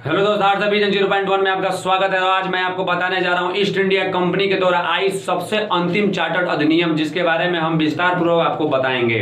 Hello दोस्तों, आज vision 0.1 में आपका स्वागत है। आज मैं आपको बताने जा रहा हूं ईस्ट इंडिया कंपनी के द्वारा आई सबसे अंतिम चार्टर्ड अधिनियम, जिसके बारे में हम विस्तार पूर्वक आपको बताएंगे।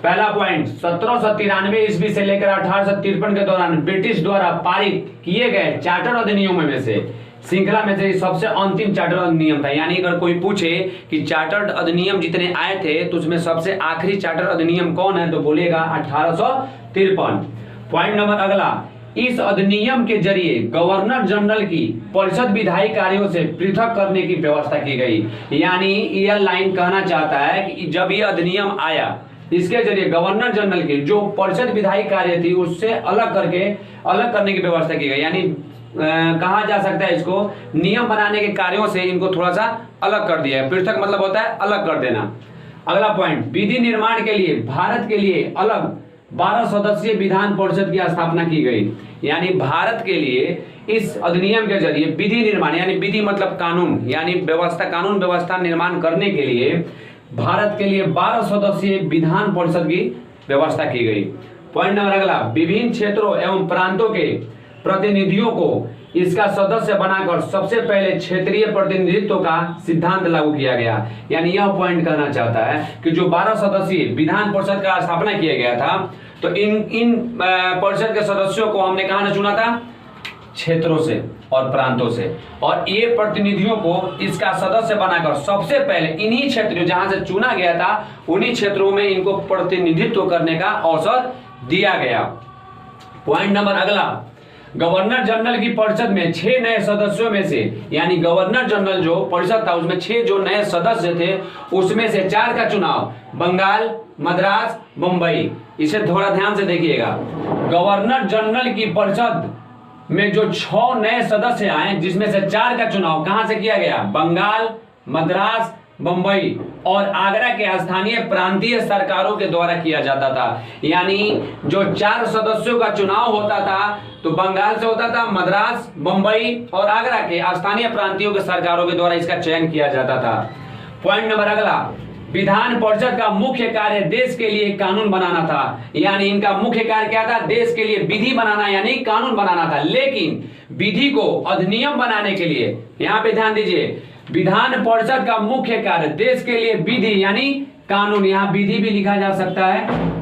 पहला पॉइंट, 1793 ईस्वी से लेकर 1853 के दौरान ब्रिटिश द्वारा पारित किए गए चार्टर्ड अधिनियमों में से श्रृंखला में से सबसे अंतिम चार्टर्ड अधिनियम था। यानी अगर कोई पूछे कि चार्टर्ड अधिनियम जितने आए थे तो उसमें सबसे आखिरी चार्टर्ड अधिनियम कौन है, तो बोलिएगा 1853। पॉइंट नंबर अगला, इस अधिनियम के जरिए गवर्नर जनरल की परिषद विधायी कार्यों से पृथक करने की व्यवस्था की गई। यानी यह लाइन कहना चाहता है कि जब यह अधिनियम आया, इसके जरिए गवर्नर जनरल की जो परिषद विधायी कार्य थी उससे अलग करने की व्यवस्था की गई। यानी कहा जा सकता है इसको नियम बनाने के कार्यों से इनको थोड़ा सा अलग कर दिया है। पृथक मतलब होता है अलग कर देना। अगला पॉइंट, विधि निर्माण के लिए भारत के लिए अलग 12 सदस्यीय विधान परिषद की स्थापना की गई। यानी भारत के लिए इस अधिनियम के जरिए विधि निर्माण, यानी विधि मतलब कानून, यानी कानून व्यवस्था निर्माण करने के लिए भारत के लिए 12 सदस्यीय विधान परिषद की व्यवस्था की गई। पॉइंट नंबर अगला, विभिन्न क्षेत्रों एवं प्रांतों के प्रतिनिधियों को इसका सदस्य बनाकर सबसे पहले क्षेत्रीय प्रतिनिधित्व का सिद्धांत लागू किया गया। यानी यह पॉइंट कहना चाहता है कि जो 12 सदस्यीय विधान परिषद का स्थापना किया गया था, तो इन परिषद के सदस्यों को हमने कहां से चुना था? क्षेत्रों से और प्रांतों से। और ये प्रतिनिधियों को इसका सदस्य बनाकर सबसे पहले इन्हीं क्षेत्रों जहां से चुना गया था उन्हीं क्षेत्रों में इनको प्रतिनिधित्व करने का अवसर दिया गया। पॉइंट नंबर अगला, गवर्नर जनरल की परिषद में 6 नए सदस्यों में से, यानी गवर्नर जनरल जो परिषद था उसमें 6 जो नए सदस्य थे उसमें से 4 का चुनाव बंगाल, मद्रास, मुंबई। इसे थोड़ा ध्यान से देखिएगा। गवर्नर जनरल की परिषद में जो 6 नए सदस्य आए जिसमें से 4 का चुनाव कहां से किया गया? बंगाल, मद्रास, मुंबई और आगरा के स्थानीय प्रांतीय सरकारों के द्वारा किया जाता था। यानी जो 4 सदस्यों का चुनाव होता था तो बंगाल से होता था, मद्रास, मुंबई और आगरा के स्थानीय प्रांतियों के सरकारों के द्वारा इसका चयन किया जाता था। पॉइंट नंबर अगला, विधान परिषद का मुख्य कार्य देश के लिए कानून बनाना था। यानी इनका मुख्य कार्य क्या था? देश के लिए विधि बनाना, यानी कानून बनाना था। लेकिन विधि को अधिनियम बनाने के लिए, यहां पे ध्यान दीजिए, विधान परिषद का मुख्य कार्य देश के लिए विधि यानी कानून, यहां विधि भी लिखा जा सकता है,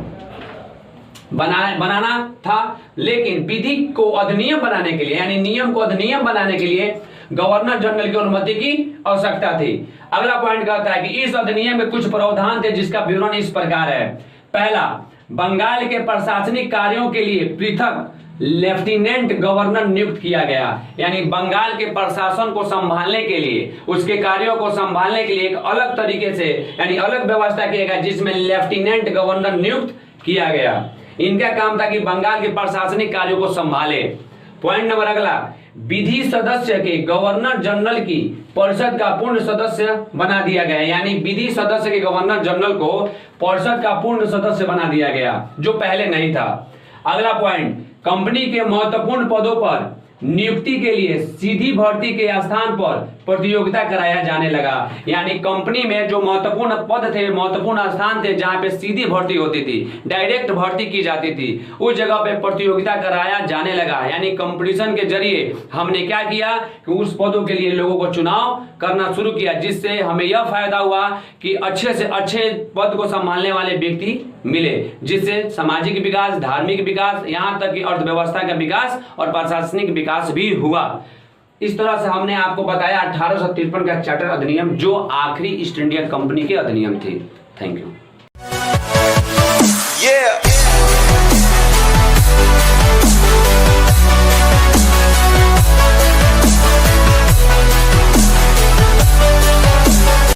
बनाना था। लेकिन विधि को अधिनियम बनाने के लिए, यानी नियम को अधिनियम बनाने के लिए गवर्नर जनरल की अनुमति की आवश्यकता थी। अगला पॉइंट कहता है कि इस अधिनियम में कुछ प्रावधान थे जिसका विवरण इस प्रकार है। पहला, बंगाल के प्रशासनिक कार्यों के लिए पृथक लेफ्टिनेंट गवर्नर नियुक्त किया गया। यानी बंगाल के प्रशासन को संभालने के लिए, उसके कार्यों को संभालने के लिए एक अलग तरीके से, यानी अलग व्यवस्था किया गया जिसमें लेफ्टिनेंट गवर्नर नियुक्त किया गया। इनका काम था कि बंगाल के प्रशासनिक कार्यों को संभाले। पॉइंट नंबर अगला, विधि सदस्य के गवर्नर जनरल की परिषद का पूर्ण सदस्य बना दिया गया। यानी विधि सदस्य के गवर्नर जनरल को परिषद का पूर्ण सदस्य बना दिया गया, जो पहले नहीं था। अगला पॉइंट, कंपनी के महत्वपूर्ण पदों पर नियुक्ति के लिए सीधी भर्ती के स्थान पर प्रतियोगिता कराया जाने लगा। यानी कंपनी में जो महत्वपूर्ण पद थे, महत्वपूर्ण स्थान थे जहां पे सीधी भर्ती होती थी, डायरेक्ट भर्ती की जाती थी, उस जगह पे प्रतियोगिता कराया जाने लगा। यानी कंपटीशन के जरिए हमने क्या किया कि उस पदों के लिए लोगों को चुनाव करना शुरू किया, जिससे हमें यह फायदा हुआ कि अच्छे से अच्छे पद को संभालने वाले व्यक्ति मिले, जिससे सामाजिक विकास, धार्मिक विकास, यहाँ तक कि अर्थव्यवस्था का विकास और प्रशासनिक विकास भी हुआ। इस तरह से हमने आपको बताया 1853 का चार्टर अधिनियम, जो आखिरी ईस्ट इंडिया कंपनी के अधिनियम थे। Thank you.